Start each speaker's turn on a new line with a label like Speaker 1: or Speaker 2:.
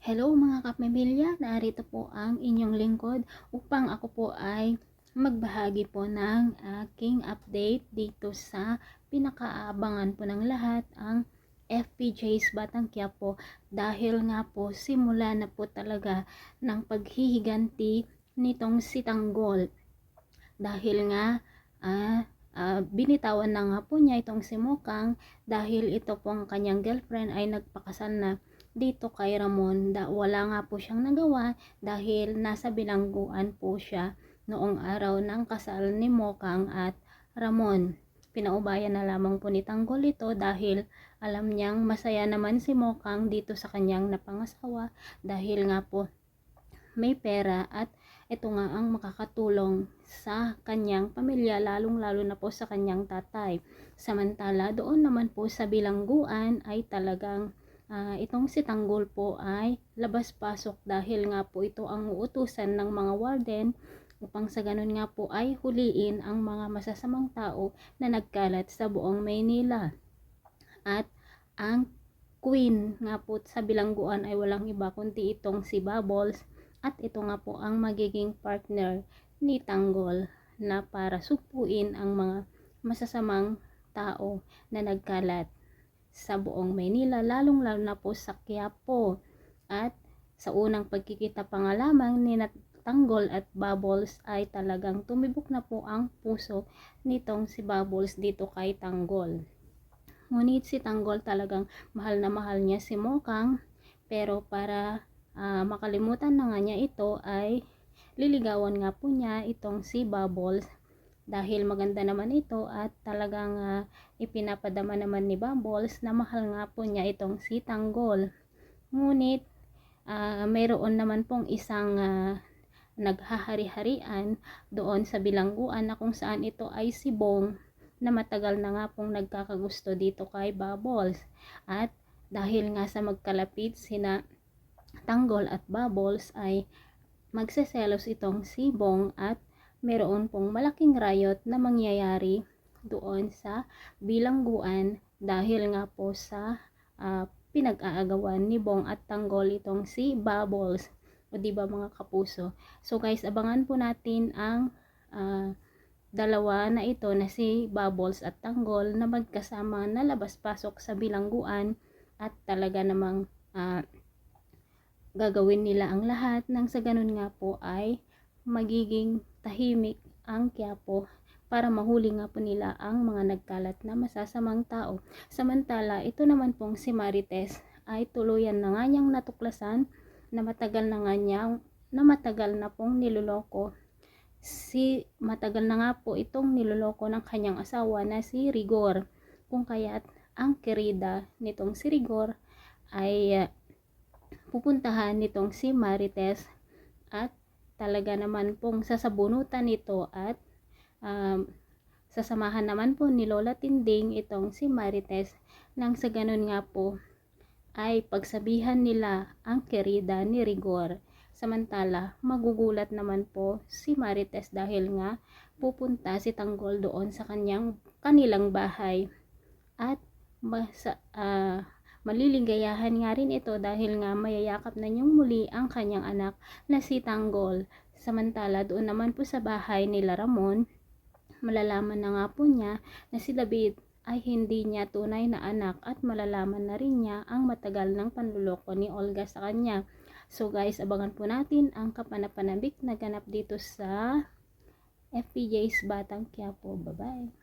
Speaker 1: Hello mga kapamilya, narito po ang inyong lingkod upang ako po ay magbahagi po ng aking update dito sa pinakaabangan po ng lahat, ang FPJ's Batang Quiapo, dahil nga po simula na po talaga ng paghihiganti nitong si Tanggol. Dahil nga binitawan na nga po niya itong si Mokang dahil ito pong kanyang girlfriend ay nagpakasal na dito kay Ramon. Wala nga po siyang nagawa dahil nasa bilangguan po siya noong araw ng kasal ni Mokang at Ramon. Pinaubayan na lamang po ni Tanggol ito dahil alam niyang masaya naman si Mokang dito sa kanyang napangasawa dahil nga po may pera at ito nga ang makakatulong sa kanyang pamilya, lalong lalo na po sa kanyang tatay. Samantala doon naman po sa bilangguan ay talagang itong si Tanggol po ay labas-pasok dahil nga po ito ang uutusan ng mga warden upang sa ganun nga po ay huliin ang mga masasamang tao na nagkalat sa buong Maynila. At ang queen nga po sa bilangguan ay walang iba kundi itong si Bubbles, at ito nga po ang magiging partner ni Tanggol na para supuin ang mga masasamang tao na nagkalat sa buong Maynila, lalong lalo na po sa Quiapo. At sa unang pagkikita pa nga lamang ni Tanggol at Bubbles ay talagang tumibok na po ang puso nitong si Bubbles dito kay Tanggol. Ngunit si Tanggol talagang mahal na mahal niya si Mokang, pero para makalimutan na nga niya ito ay liligawan nga po niya itong si Bubbles dahil maganda naman ito at talagang ipinapadama naman ni Bubbles na mahal nga po niya itong si Tanggol. Ngunit mayroon naman pong isang naghahari-harian doon sa bilangguan na kung saan ito ay si Bong na matagal na nga pong nagkakagusto dito kay Bubbles. At dahil nga sa magkalapit sina Tanggol at Bubbles ay magseselos itong si Bong at meron pong malaking riot na mangyayari doon sa bilangguan dahil nga po sa pinag-aagawan ni Bong at Tanggol itong si Bubbles. O diba mga kapuso? So guys, abangan po natin ang dalawa na ito na si Bubbles at Tanggol na magkasama na labas-pasok sa bilangguan at talaga namang gagawin nila ang lahat nang sa ganun nga po ay magiging tahimik ang Quiapo para mahuli nga po nila ang mga nagkalat na masasamang tao. Samantala, ito naman pong si Marites ay tuluyan na nga niyang natuklasan na matagal na pong niloloko. Matagal na nga po itong niloloko ng kanyang asawa na si Rigor. Kung kaya't ang kerida nitong si Rigor ay pupuntahan nitong si Marites at talaga naman pong sasabunutan nito at sasamahan naman po ni Lola Tinding itong si Marites nang sa ganun nga po ay pagsabihan nila ang kerida ni Rigor. Samantala magugulat naman po si Marites dahil nga pupunta si Tanggol doon sa kanilang bahay at maliligayahan nga rin ito dahil nga mayayakap na niyang muli ang kanyang anak na si Tanggol. Samantala doon naman po sa bahay nila Ramon, malalaman na nga po niya na si David ay hindi niya tunay na anak at malalaman na rin niya ang matagal ng panluloko ni Olga sa kanya. So guys, abangan po natin ang kapanapanabik na ganap dito sa FPJ's Batang Quiapo. Bye bye!